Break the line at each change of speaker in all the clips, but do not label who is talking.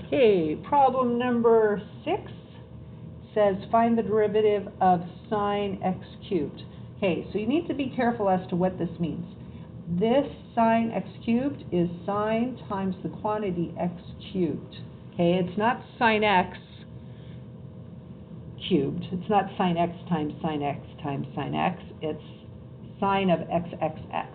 Okay, problem number 6 says find the derivative of sine x cubed. Okay, so you need to be careful as to what this means. This sine x cubed is sine times the quantity x cubed. Okay, it's not sine x cubed. It's not sine x times sine x times sine x. It's sine of x, x, x.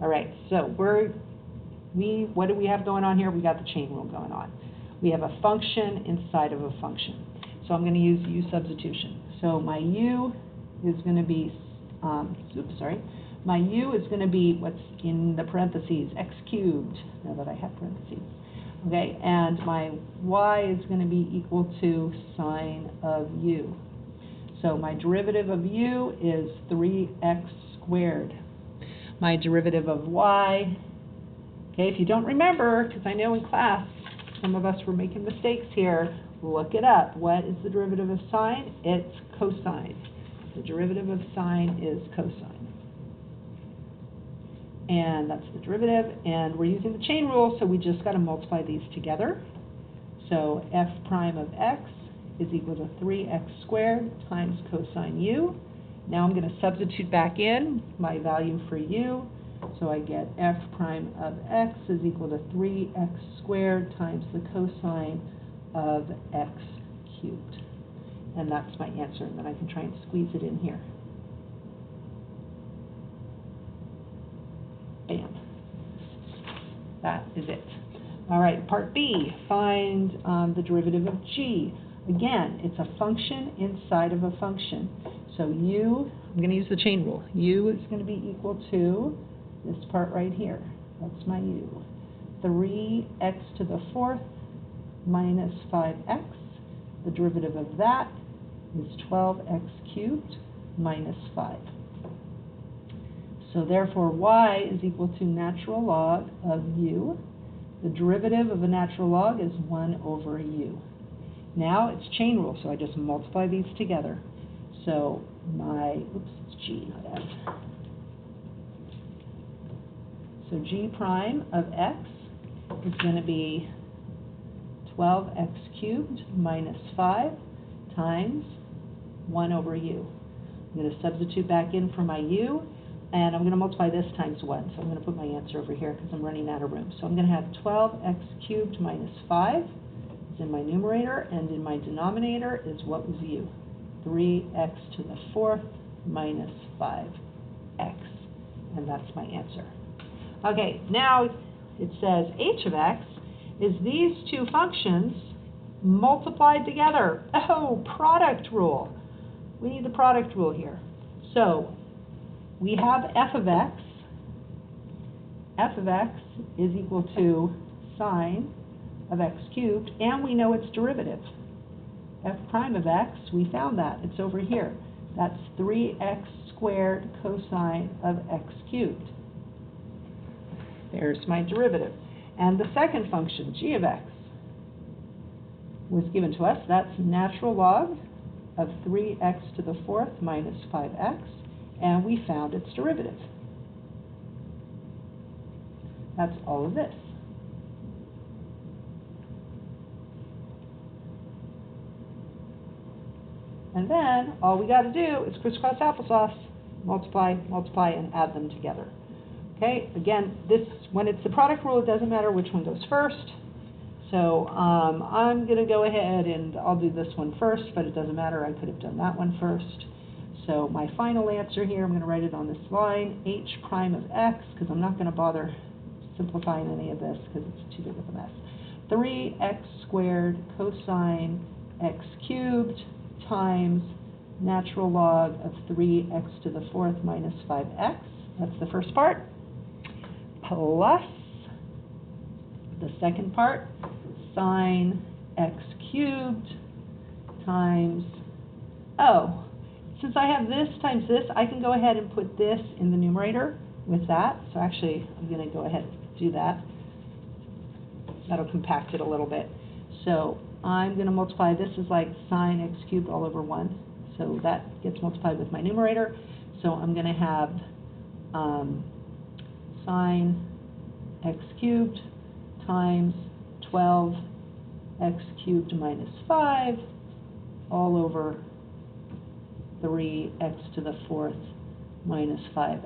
All right, so what do we have going on here? We got the chain rule going on. We have a function inside of a function. So I'm going to use U-substitution. So my U is going to be, my U is going to be what's in the parentheses, x cubed, now that I have parentheses. Okay, and my Y is going to be equal to sine of U. So my derivative of U is 3x squared. My derivative of Y, okay, if you don't remember, because I know in class some of us were making mistakes here, look it up. What is the derivative of sine? It's cosine. The derivative of sine is cosine. And that's the derivative, and we're using the chain rule, so we just got to multiply these together. So f prime of x is equal to 3x squared times cosine u. Now I'm going to substitute back in my value for u, so I get f prime of x is equal to 3x squared times the cosine of x cubed. And that's my answer, and then I can try and squeeze it in here. Bam. That is it. All right, part B, find the derivative of g. Again, it's a function inside of a function. So u, I'm going to use the chain rule. U is going to be equal to this part right here. That's my u. 3x to the 4th minus 5x. The derivative of that is 12x cubed minus 5. So therefore, y is equal to natural log of u. The derivative of a natural log is 1 over u. Now it's chain rule, so I just multiply these together. So my, it's g, not f. So g prime of x is going to be 12x cubed minus 5 times 1 over u. I'm going to substitute back in for my u, and I'm going to multiply this times 1. So I'm going to put my answer over here because I'm running out of room. So I'm going to have 12x cubed minus 5 is in my numerator, and in my denominator is what was u? 3x to the 4th minus 5x. And that's my answer. Okay, now it says h of x is these two functions multiplied together. Oh, product rule. We need the product rule here. So we have f of x. F of x is equal to sine of x cubed, and we know its derivative. F prime of x, we found that. It's over here. That's 3x squared cosine of x cubed. There's my derivative. And the second function, g of x, was given to us. That's natural log of 3x to the 4th minus 5x, and we found its derivative. That's all of this. And then all we got to do is crisscross applesauce, multiply, multiply, and add them together. Okay, again, when it's the product rule, it doesn't matter which one goes first. So I'm going to go ahead and I'll do this one first, but it doesn't matter. I could have done that one first. So my final answer here, I'm going to write it on this line, h prime of x, because I'm not going to bother simplifying any of this because it's too big of a mess. 3x squared cosine x cubed times natural log of 3x to the 4th minus 5x. That's the first part. Plus the second part, sine x cubed times, oh, since I have this times this, I can go ahead and put this in the numerator with that. So actually, I'm going to go ahead and do that. That'll compact it a little bit. So I'm going to multiply, this is like sine x cubed all over 1. So that gets multiplied with my numerator. So I'm going to have sine x cubed times 12 x cubed minus 5 all over 3x to the 4th minus 5x.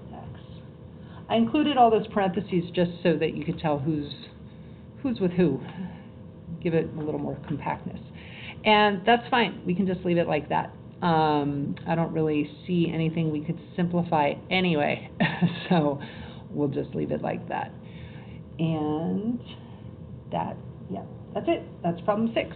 I included all those parentheses just so that you could tell who's with who. Give it a little more compactness. And that's fine. We can just leave it like that. I don't really see anything we could simplify anyway, so we'll just leave it like that. And that's it. That's problem 6.